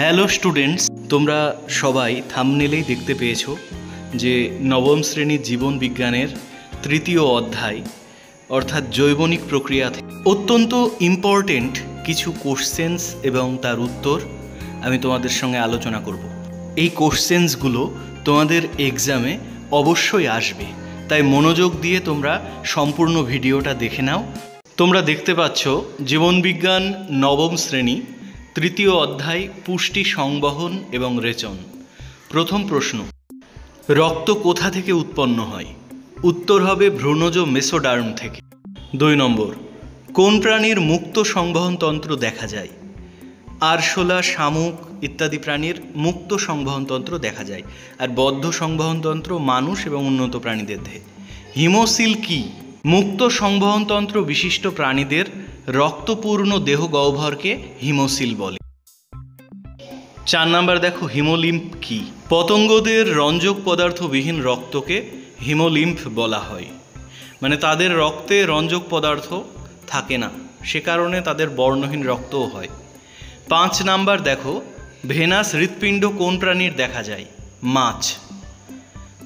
Hello students, তোমরা সবাই থাম্বনেলেই দেখতে পেয়েছো যে নবম শ্রেণীর জীবন বিজ্ঞানের তৃতীয় অধ্যায় অর্থাৎ জৈবনিক প্রক্রিয়া থেকে অত্যন্ত ইম্পর্টেন্ট কিছু কোশ্চেন্স এবং তার উত্তর আমি তোমাদের সঙ্গে আলোচনা করব। এই কোশ্চেন্সগুলো তোমাদের এক্সামে অবশ্যই আসবে, তাই মনোযোগ দিয়ে তোমরা সম্পূর্ণ ভিডিওটা দেখে নাও। তোমরা দেখতে পাচ্ছ জীবনবিজ্ঞান নবম শ্রেণী তৃতীয় অধ্যায় পুষ্টি সংবহন এবং রেচন। প্রথম প্রশ্ন, রক্ত কোথা থেকে উৎপন্ন হয়? উত্তর হবে ভ্রূণজ মেসোডার্ম থেকে। 2 নম্বর, কোন প্রাণীর মুক্ত সংবহন তন্ত্র দেখা যায়? আরশোলা, শামুক ইত্যাদি প্রাণীর মুক্ত সংবহন তন্ত্র দেখা যায়, আর বদ্ধ সংবহন তন্ত্র মানুষ এবং উন্নত প্রাণীদের দেহে। হিমোসিল কি? মুক্ত সংবহন তন্ত্র বিশিষ্ট প্রাণীদের রক্তপূর্ণ দেহ গহ্বরকে হিমোসিল বলে। 4 নম্বর দেখো, হিমোলিম্ফ কি? পতঙ্গদের রঞ্জক পদার্থবিহীন রক্তকে হিমোলিম্ফ বলা হয়, মানে তাদের রক্তে রঞ্জক পদার্থ থাকে না, সে কারণে তাদের বর্ণহীন রক্তও হয়। 5 নাম্বার দেখো, ভেনাস হৃৎপিণ্ড কোন প্রাণীর দেখা যায়? মাছ।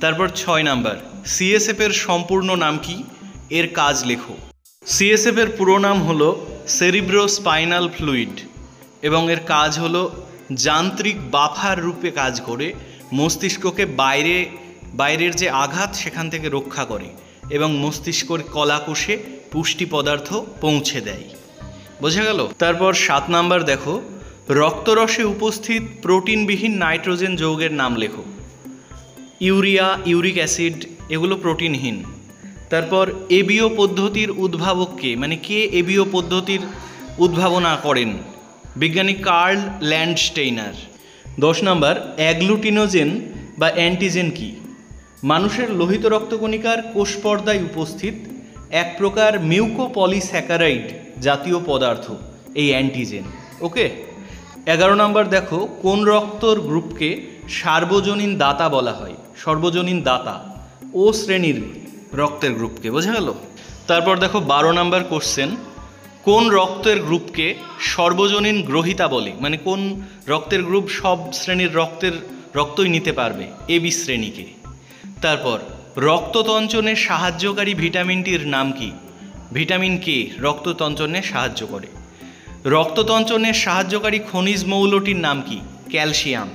তারপর 6 নাম্বার, সিএসএফ এর সম্পূর্ণ নাম কি? এর কাজ লেখো। সিএসএফ এর পুরো নাম হলো সেরিব্রোস্পাইনাল ফ্লুইড এবং এর কাজ হলো যান্ত্রিক বাফার রূপে কাজ করে মস্তিষ্ককে বাইরের যে আঘাত সেখান থেকে রক্ষা করে এবং মস্তিষ্কের কলাকোষে পুষ্টি পদার্থ পৌঁছে দেয়। বোঝা গেল? তারপর 7 নাম্বার দেখো, রক্তরসে উপস্থিত প্রোটিনবিহীন নাইট্রোজেন যৌগের নাম লেখো। ইউরিয়া, ইউরিক অ্যাসিড এগুলো প্রোটিনহীন। তারপর এবিও পদ্ধতির উদ্ভাবককে, মানে কে এবিও পদ্ধতির উদ্ভাবনা করেন? বিজ্ঞানী কার্ল ল্যান্ডস্টেইনার। 10 নম্বর, অ্যাগ্লুটিনোজেন বা অ্যান্টিজেন কি? মানুষের লোহিত রক্তকণিকার কোষপর্দায় উপস্থিত এক প্রকার মিউকোপলিস্যাকারাইড জাতীয় পদার্থ এই অ্যান্টিজেন। ওকে। 11 নম্বর দেখো, কোন রক্তর গ্রুপকে সার্বজনীন দাতা বলা হয়? সর্বজনীন দাতা ও শ্রেণীর রক্তের গ্রুপকে। বোঝা গেল? তারপর দেখো 12 নম্বর কোশ্চেন, কোন রক্তের গ্রুপকে সর্বজনীন গ্রহিতা বলে? মানে কোন রক্তের গ্রুপ সব শ্রেণীর রক্তই নিতে পারবে? এবি শ্রেণীকে। তারপর রক্ততঞ্চনে সাহায্যকারী ভিটামিনটির নাম কি? ভিটামিন কে রক্ততঞ্চনে সাহায্য করে। রক্ততঞ্চনে সাহায্যকারী খনিজ মৌলটির নাম কি? ক্যালসিয়াম।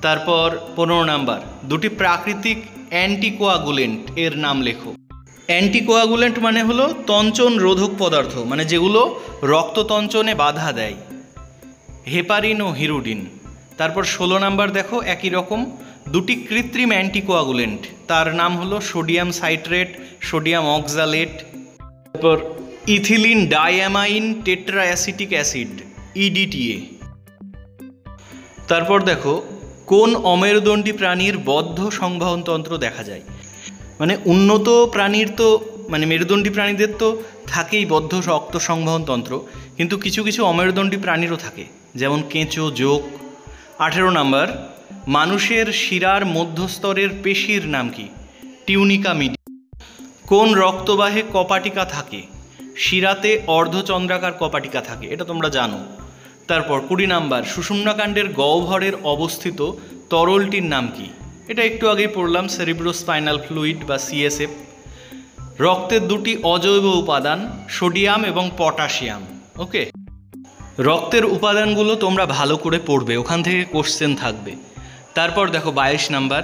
তারপর 15 নাম্বার, দুটি প্রাকৃতিক অ্যান্টিকোয়াগুলেন্ট এর নাম লেখো। অ্যান্টিকোয়াগুলেন্ট মানে হলো তঞ্চন রোধক পদার্থ, মানে যেগুলো রক্ততঞ্চনে বাধা দেয়, হেপারিন ও হিরুডিন। তারপর 16 নাম্বার দেখো, একই রকম দুটি কৃত্রিম অ্যান্টিকোয়াগুলেন্ট, তার নাম হলো সোডিয়াম সাইট্রেট, সোডিয়াম অক্সালেট। তারপর ইথিলিন ডাইঅ্যামাইন টেট্রাঅ্যাসিটিক অ্যাসিড, ইডিটিএ। তারপর দেখো, কোন অমেরুদণ্ডী প্রাণীর বদ্ধ সংবহন তন্ত্র দেখা যায়? মানে উন্নত প্রাণীর তো, মানে মেরুদণ্ডী প্রাণীদের তো থাকেই বদ্ধ রক্ত সংবহন তন্ত্র, কিন্তু কিছু কিছু অমেরুদণ্ডী প্রাণীরও থাকে, যেমন কেঁচো, জোঁক। 18 নাম্বার, মানুষের শিরার মধ্যস্তরের পেশির নাম কি? Tunica media. কোন রক্তবাহে কপাটিকা থাকে? শিরাতে অর্ধচন্দ্রাকার কপাটিকা থাকে, এটা তোমরা জানো। তারপর 20 নাম্বার, সুষুম্নাকাণ্ডের গহ্বরের অবস্থিত তরলটির নাম কি? এটা একটু আগেই পড়লাম, সেরিব্রোস্পাইনাল ফ্লুইড বা সিএসএফ। রক্তের দুটি অজৈব উপাদান সোডিয়াম এবং পটাশিয়াম। ওকে। রক্তের উপাদানগুলো তোমরা ভালো করে পড়বে, ওখান থেকে কোশ্চেন থাকবে। তারপর দেখো 22 নাম্বার,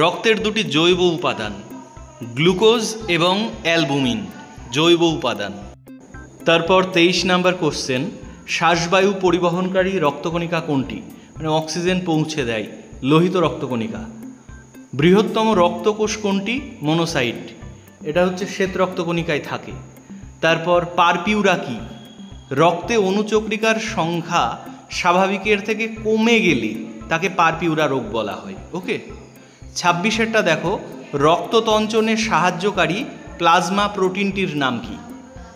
রক্তের দুটি জৈব উপাদান গ্লুকোজ এবং অ্যালবুমিন, জৈব উপাদান। তারপর 23 নাম্বার কোশ্চেন, শ্বাসবায়ু পরিবহনকারী রক্তকণিকা কোনটি? মানে অক্সিজেন পৌঁছে দেয়, লোহিত রক্তকণিকা। বৃহত্তম রক্তকোষ কোনটি? মনোসাইট, এটা হচ্ছে শ্বেত রক্তকণিকায় থাকে। তারপর পারপিউরা কি? রক্তে অনুচক্রিকার সংখ্যা স্বাভাবিকের থেকে কমে গেলে তাকে পারপিউরা রোগ বলা হয়। ওকে। 26এরটা দেখো, রক্ততঞ্চনে সাহায্যকারী প্লাজমা প্রোটিনটির নাম কি?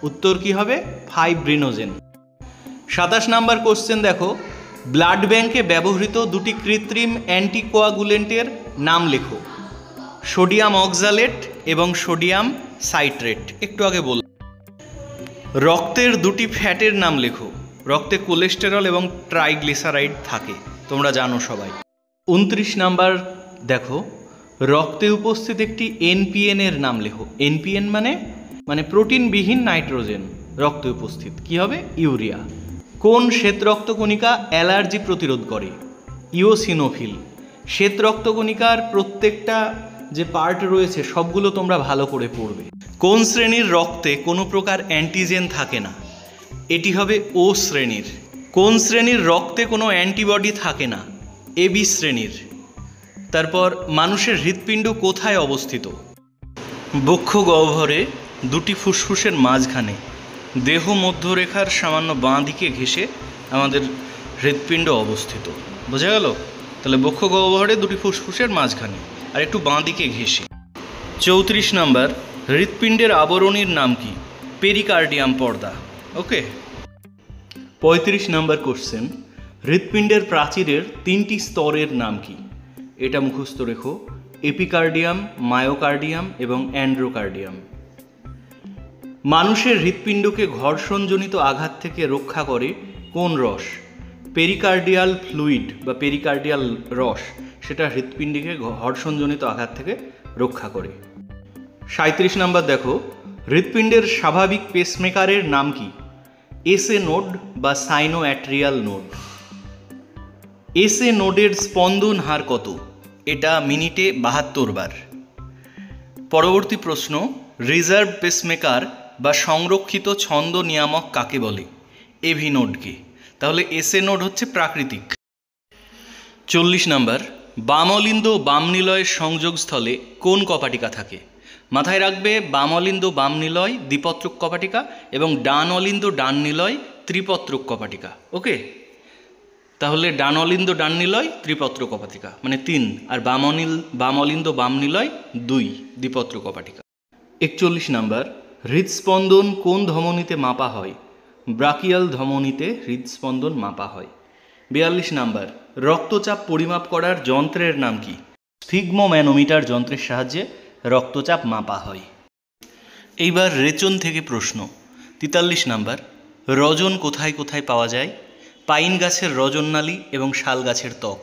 উত্তর কি হবে? ফাইব্রিনোজেন। 27 নাম্বার কোশ্চেন দেখো, ব্লাড ব্যাংকে ব্যবহৃত দুটি কৃত্রিম অ্যান্টিকোয়াগুলেন্টের নাম লেখো। সোডিয়াম অক্সালেট এবং সোডিয়াম সাইট্রেট, একটু আগে বল। রক্তের দুটি ফ্যাটের নাম লেখো। রক্তে কোলেস্টেরল এবং ট্রাইগ্লিসারাইড থাকে। তোমরা জানো সবাই। 29 নাম্বার দেখো, রক্তে উপস্থিত একটি এনপিএন এর নাম লেখো। এনপিএন মানে প্রোটিনবিহীন নাইট্রোজেন রক্তে উপস্থিত, কি হবে? ইউরিয়া। কোন শ্বেত রক্তকণিকা অ্যালার্জি প্রতিরোধ করে? ইওসিনোফিল। শ্বেত রক্তকণিকার প্রত্যেকটা যে পার্ট রয়েছে সবগুলো তোমরা ভালো করে পড়বে। কোন শ্রেণীর রক্তে কোনো প্রকার অ্যান্টিজেন থাকে না? এটি হবে ও শ্রেণীর। কোন শ্রেণীর রক্তে কোনো অ্যান্টিবডি থাকে না? এবি শ্রেণীর। তারপর মানুষের হৃৎপিণ্ড কোথায় অবস্থিত? বক্ষ গহ্বরে দুটি ফুসফুসের মাঝখানে, দেহ মধ্যরেখার সামান্য বাঁ দিকে ঘেঁষে আমাদের হৃৎপিণ্ড অবস্থিত। বোঝা গেল? তাহলে বক্ষ গহ্বরে দুটি ফুসফুসের মাঝখানে আর একটু বাঁ দিকে ঘেঁষে। 34 নাম্বার, হৃৎপিণ্ডের আবরণীর নাম কি? পেরিকার্ডিয়াম পর্দা। ওকে। 35 নাম্বার কোশ্চেন, হৃৎপিণ্ডের প্রাচীরের 3টি স্তরের নাম কি? এটা মুখস্থ রেখো, এপিকার্ডিয়াম, মায়োকার্ডিয়াম এবং অ্যান্ড্রোকার্ডিয়াম। মানুষের হৃৎপিণ্ডকে ঘর্ষণজনিত আঘাত থেকে রক্ষা করে কোন রস? পেরিকার্ডিয়াল ফ্লুইড বা পেরিকার্ডিয়াল রস, সেটা হৃৎপিণ্ডকে ঘর্ষণজনিত আঘাত থেকে রক্ষা করে। 37 নাম্বার দেখো, হৃৎপিণ্ডের স্বাভাবিক পেসমেকারের নাম কি? এসএ নোড বা সাইনো অ্যাট্রিয়াল নোড। এসএ নোডের স্পন্দন হার কত? এটা মিনিটে 72 বার। পরবর্তী প্রশ্ন, রিজার্ভ পেসমেকার বা সংরক্ষিত ছন্দ নিয়ামক কাকে বলে? এভি নোডকে। তাহলে এসএ নোড হচ্ছে প্রাকৃতিক। 40 নাম্বার, বাম অলিন্দ বাম নিলয়ের সংযোগস্থলে কোন কপাটিকা থাকে? মাথায় রাখবে, বাম অলিন্দ বাম নিলয় দ্বিপত্রক কপাটিকা এবং ডান অলিন্দ ডান নিলয় ত্রিপত্রক কপাটিকা। ওকে, তাহলে ডান অলিন্দ ডান নিলয় ত্রিপত্রক কপাটিকা মানে 3, আর বাম অলিন্দ বাম নিলয় 2 দ্বিপত্রক কপাটিকা। 41 নাম্বার, হৃদস্পন্দন কোন ধমনীতে মাপা হয়? ব্রাকিয়াল ধমনীতে হৃদস্পন্দন মাপা হয়। 42 নাম্বার, রক্তচাপ পরিমাপ করার যন্ত্রের নাম কি? স্ফিগমোম্যানোমিটার যন্ত্রের সাহায্যে রক্তচাপ মাপা হয়। এইবার রেচন থেকে প্রশ্ন। 43 নাম্বার, রজন কোথায় কোথায় পাওয়া যায়? পাইন গাছের রজননালী এবং শাল গাছের ত্বক।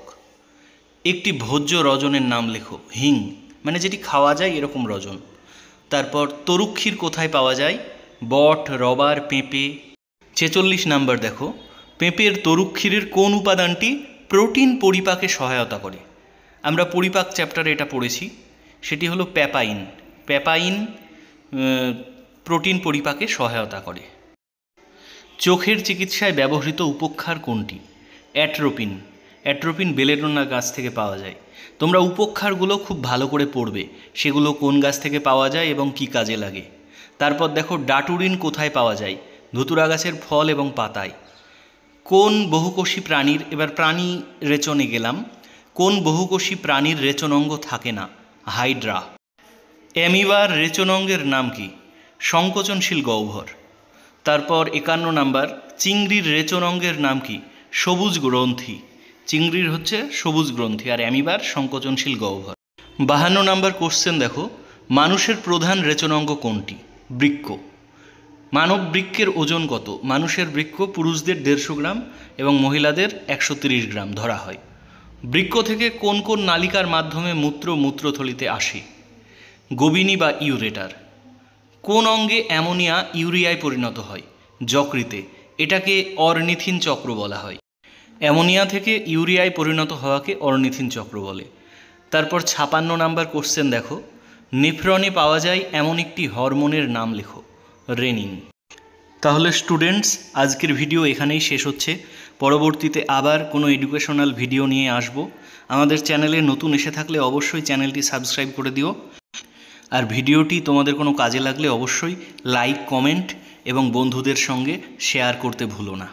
একটি ভোজ্য রজনের নাম লেখো। হিং, মানে যেটি খাওয়া যায় এরকম রজন। তারপর তরুক্ষীর কোথায় পাওয়া যায়? বট, রবার, পেঁপে। 46 নাম্বার দেখো, পেঁপের তরুক্ষীরের কোন উপাদানটি প্রোটিন পরিপাকে সহায়তা করে? আমরা পরিপাক চ্যাপ্টারে এটা পড়েছি, সেটি হলো প্যাপাইন। প্যাপাইন প্রোটিন পরিপাকে সহায়তা করে। চোখের চিকিৎসায় ব্যবহৃত উপক্ষার কোনটি? অ্যাট্রোপিন। অ্যাট্রোপিন বেলেডোনা গাছ থেকে পাওয়া যায়। তোমরা উপক্ষারগুলো খুব ভালো করে পড়বে, সেগুলো কোন গাছ থেকে পাওয়া যায় এবং কি কাজে লাগে। তারপর দেখো, ডাটুরিন কোথায় পাওয়া যায়? ধুতুরা গাছের ফল এবং পাতায়। কোন বহুকোষী প্রাণীর, এবার প্রাণী রেচনে গেলাম, কোন বহুকোষী প্রাণীর রেচনাঙ্গ থাকে না? হাইড্রা। অ্যামিবার রেচনাঙ্গের নাম কি? সংকোচনশীল গহ্বর। তারপর 51 নাম্বার, চিংড়ির রেচনাঙ্গের নাম কি? সবুজ গ্রন্থি। চিংড়ির হচ্ছে সবুজ গ্রন্থি আর অ্যামিবার সংকোচনশীল গহ্বর। 52 নাম্বার কোশ্চেন দেখো, মানুষের প্রধান রেচনাঙ্গ কোনটি? বৃক্ক। মানব বৃক্কের ওজন কত? মানুষের বৃক্ক পুরুষদের 150 গ্রাম এবং মহিলাদের 130 গ্রাম ধরা হয়। বৃক্ক থেকে কোন কোন নালিকার মাধ্যমে মূত্র মূত্রথলিতে আসে? গোবিনী বা ইউরেটার। কোন অঙ্গে অ্যামোনিয়া ইউরিয়ায় পরিণত হয়? যকৃতে। এটাকে অরনিথিন চক্র বলা হয়। অ্যামোনিয়া থেকে ইউরিয়ায় পরিণত হওয়াকে অরনিথিন চক্র বলে। তারপর 56 নাম্বার কোশ্চেন দেখো, নেফ্রনে পাওয়া যায় এমন একটি হরমোনের নাম লেখো। রেনিন। তাহলে স্টুডেন্টস, আজকের ভিডিও এখানেই শেষ হচ্ছে। পরবর্তীতে আবার কোনো এডুকেশনাল ভিডিও নিয়ে আসব। আমাদের চ্যানেলে নতুন এসে থাকলে অবশ্যই চ্যানেলটি সাবস্ক্রাইব করে দিও। আর ভিডিওটি তোমাদের কোনো কাজে লাগলে অবশ্যই লাইক, কমেন্ট এবং বন্ধুদের সঙ্গে শেয়ার করতে ভুলো না।